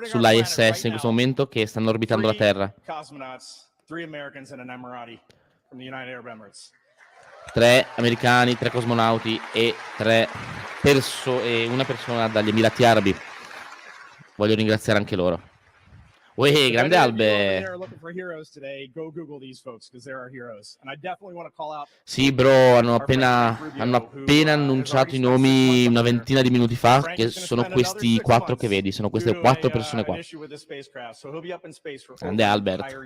sull'ISS in questo momento che stanno orbitando la Terra. 3 americani, 3 cosmonauti e una persona dagli Emirati Arabi. Voglio ringraziare anche loro. Uè, grande Albe! Sì, bro, hanno appena annunciato i nomi una ventina di minuti fa, che sono questi 4 che vedi, sono queste 4 persone qua. Grande Albert.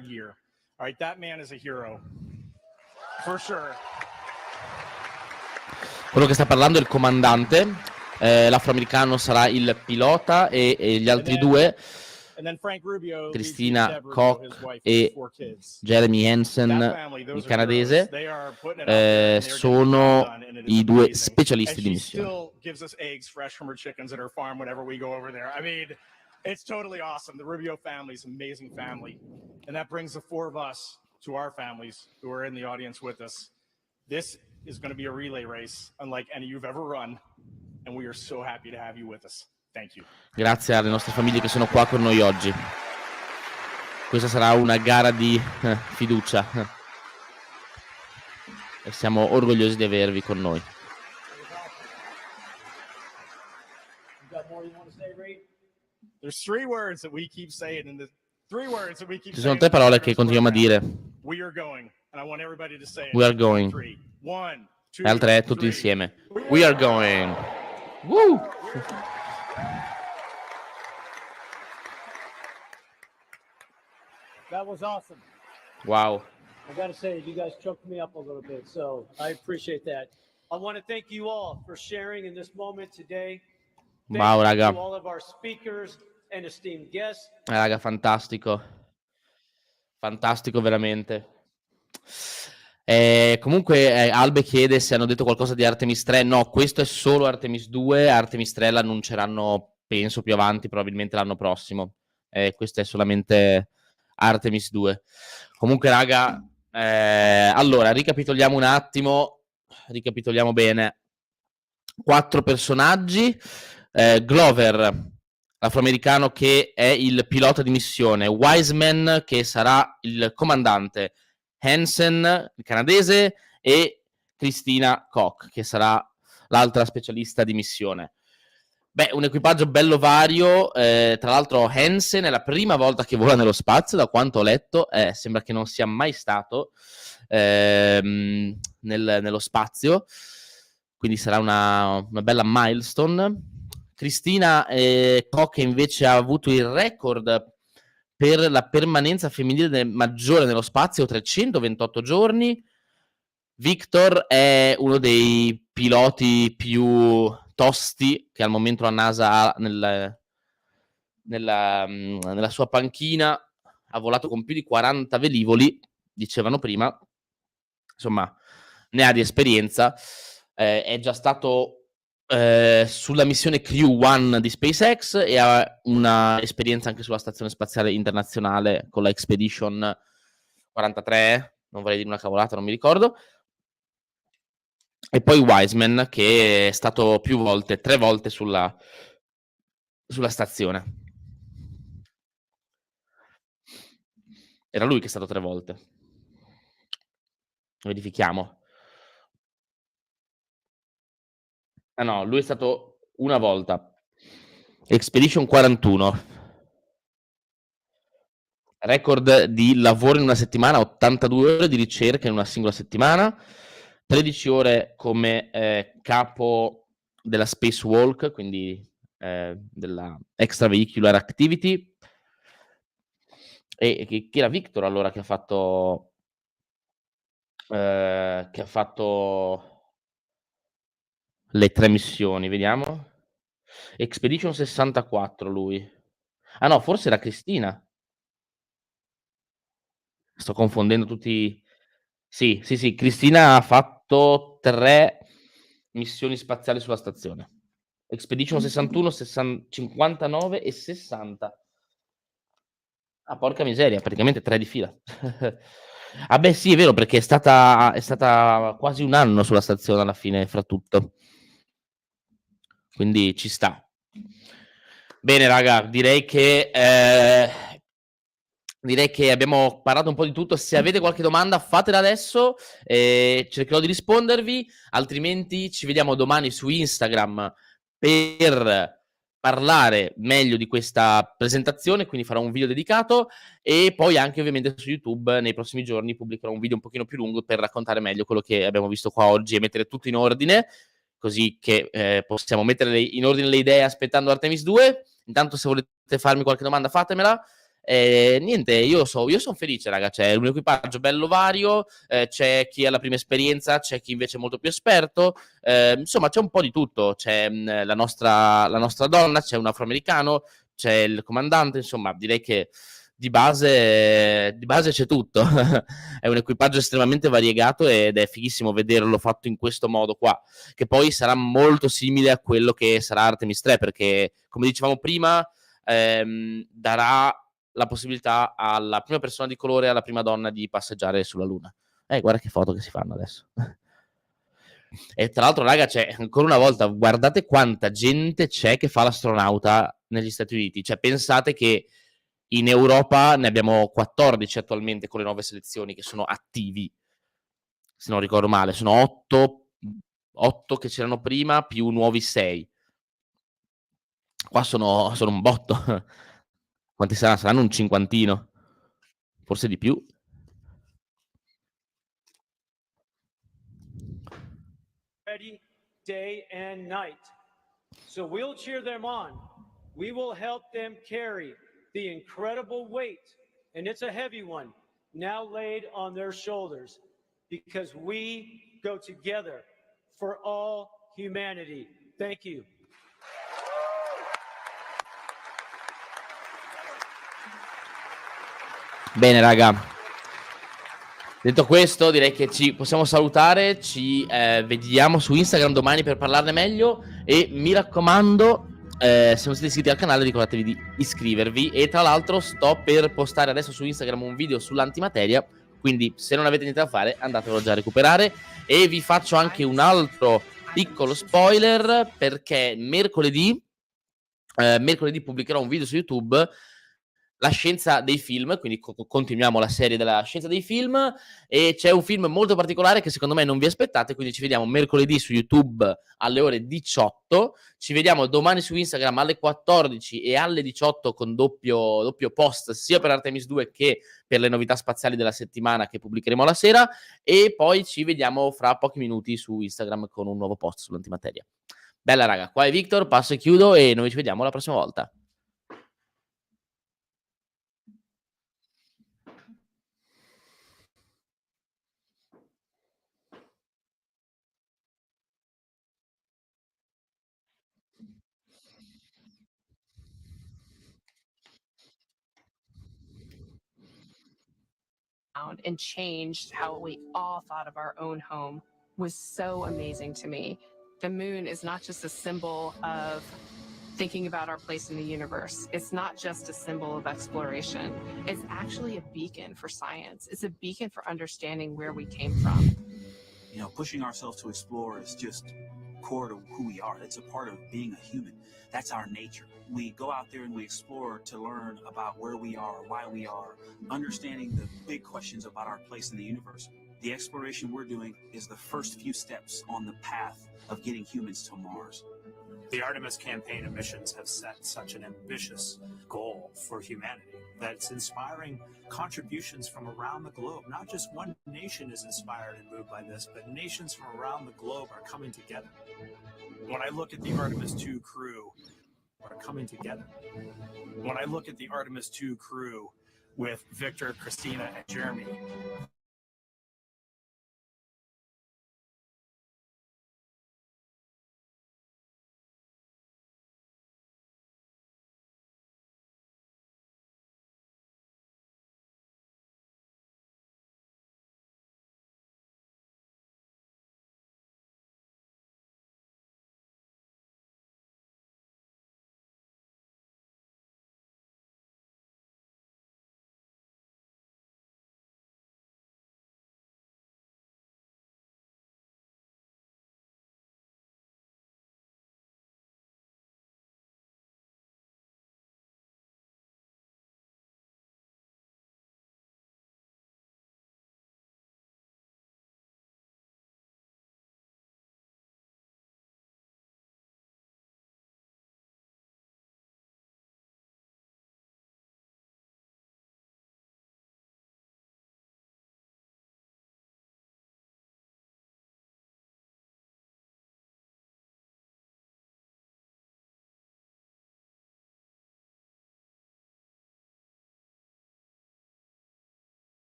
Quello che sta parlando è il comandante, l'afroamericano sarà il pilota e gli altri 2... Cristina Koch e Jeremy Hansen, il canadese, sono i 2 specialisti di missione. It's totally awesome. The Rubio family is an amazing family. And that brings the 4 of us to our families who are in the audience with us. This is going to be a relay race unlike any you've ever run. And we are so happy to have you with us. Thank you. Grazie alle nostre famiglie che sono qua con noi oggi. Questa sarà una gara di fiducia. E siamo orgogliosi di avervi con noi. Ci sono 3 parole che continuiamo a dire. We are going. E al 3 tutti insieme. We are going. Woo! That was awesome. Wow. I got to say, you guys choked me up a little bit, so I appreciate that. I want to thank you all for sharing in this moment today. Wow, Thank you raga. to all of our speakers and esteemed guests. Raga, fantastico. Fantastico veramente. Comunque Albe chiede se hanno detto qualcosa di Artemis 3. No, questo è solo Artemis 2. Artemis 3 l'annunceranno, penso, più avanti, probabilmente l'anno prossimo. Questo è solamente Artemis 2. Comunque, raga, allora, ricapitoliamo un attimo. Ricapitoliamo bene. 4 personaggi. Glover, l'afroamericano che è il pilota di missione, Wiseman che sarà il comandante, Hansen, il canadese, e Christina Koch che sarà l'altra specialista di missione. Beh, un equipaggio bello vario, tra l'altro Hansen è la prima volta che vola nello spazio, da quanto ho letto, sembra che non sia mai stato nello spazio, quindi sarà una bella milestone. Cristina Koch invece ha avuto il record per la permanenza femminile maggiore nello spazio, 328 giorni. Victor è uno dei piloti più tosti che al momento la NASA ha nella sua panchina. Ha volato con più di 40 velivoli, dicevano prima. Insomma, ne ha di esperienza. È già stato sulla missione Crew 1 di SpaceX e ha una esperienza anche sulla Stazione Spaziale Internazionale con la Expedition 43, non vorrei dire una cavolata, non mi ricordo. E poi Wiseman, che è stato più volte, 3 volte sulla stazione. Era lui che è stato 3 volte. Verifichiamo. Ah no, lui è stato una volta. Expedition 41. Record di lavoro in una settimana, 82 ore di ricerca in una singola settimana, 13 ore come capo della spacewalk, quindi della extravehicular activity. E chi era Victor allora che ha fatto le 3 missioni, vediamo. Expedition 64 lui. Ah no, forse era Cristina. Sto confondendo tutti. Sì, sì, sì, Cristina ha fatto 3 missioni spaziali sulla stazione. Expedition 61, 59 e 60. Ah, porca miseria, praticamente 3 di fila. Ah beh sì, è vero, perché è stata quasi un anno sulla stazione alla fine, fra tutto. Quindi ci sta. Bene raga, direi che abbiamo parlato un po' di tutto. Se avete qualche domanda fatela adesso, cercherò di rispondervi, altrimenti ci vediamo domani su Instagram per parlare meglio di questa presentazione, quindi farò un video dedicato e poi anche ovviamente su YouTube nei prossimi giorni pubblicherò un video un pochino più lungo per raccontare meglio quello che abbiamo visto qua oggi e mettere tutto in ordine, così che possiamo mettere in ordine le idee aspettando Artemis 2. Intanto se volete farmi qualche domanda fatemela. Niente, io sono felice, raga. C'è un equipaggio bello vario, c'è chi ha la prima esperienza, c'è chi invece è molto più esperto. Insomma, c'è un po' di tutto. C'è la nostra donna, c'è un afroamericano, c'è il comandante. Insomma, direi che di base c'è tutto. È un equipaggio estremamente variegato ed è fighissimo vederlo fatto in questo modo qua, che poi sarà molto simile a quello che sarà Artemis 3, perché, come dicevamo prima, darà la possibilità alla prima persona di colore e alla prima donna di passeggiare sulla Luna. Guarda che foto che si fanno adesso. E tra l'altro, raga, c'è ancora una volta, guardate quanta gente c'è che fa l'astronauta negli Stati Uniti. Cioè, pensate che in Europa ne abbiamo 14 attualmente con le 9 selezioni che sono attivi. Se non ricordo male, sono 8 che c'erano prima, più nuovi 6. Qua sono un botto. Quanti saranno? Saranno un cinquantino. Forse di più. Ready, day and night. So we'll cheer them on. We will help them carry the incredible weight, and it's a heavy one, now laid on their shoulders, because we go together for all humanity. Thank you. Bene, raga. Detto questo, direi che ci possiamo salutare. Ci vediamo su Instagram domani per parlarne meglio. E mi raccomando, se non siete iscritti al canale, ricordatevi di iscrivervi. E tra l'altro, sto per postare adesso su Instagram un video sull'antimateria. Quindi, se non avete niente da fare, andatelo già a recuperare. E vi faccio anche un altro piccolo spoiler, perché mercoledì pubblicherò un video su YouTube, la scienza dei film, quindi continuiamo la serie della scienza dei film, e c'è un film molto particolare che secondo me non vi aspettate, quindi ci vediamo mercoledì su YouTube alle ore 18, ci vediamo domani su Instagram alle 14 e alle 18 con doppio post sia per Artemis 2 che per le novità spaziali della settimana che pubblicheremo la sera, e poi ci vediamo fra pochi minuti su Instagram con un nuovo post sull'antimateria. Bella raga, qua è Victor, passo e chiudo e noi ci vediamo la prossima volta. And changed how we all thought of our own home was so amazing to me. The moon is not just a symbol of thinking about our place in the universe. It's not just a symbol of exploration. It's actually a beacon for science. It's a beacon for understanding where we came from. You know, pushing ourselves to explore is just core to who we are. It's a part of being a human. That's our nature. We go out there and we explore to learn about where we are, why we are, understanding the big questions about our place in the universe. The exploration we're doing is the first few steps on the path of getting humans to Mars. The Artemis campaign and missions have set such an ambitious goal for humanity that it's inspiring contributions from around the globe. Not just one nation is inspired and moved by this, but nations from around the globe are coming together. When I look at the Artemis II crew, are coming together. When I look at the Artemis II crew with Victor, Christina, and Jeremy,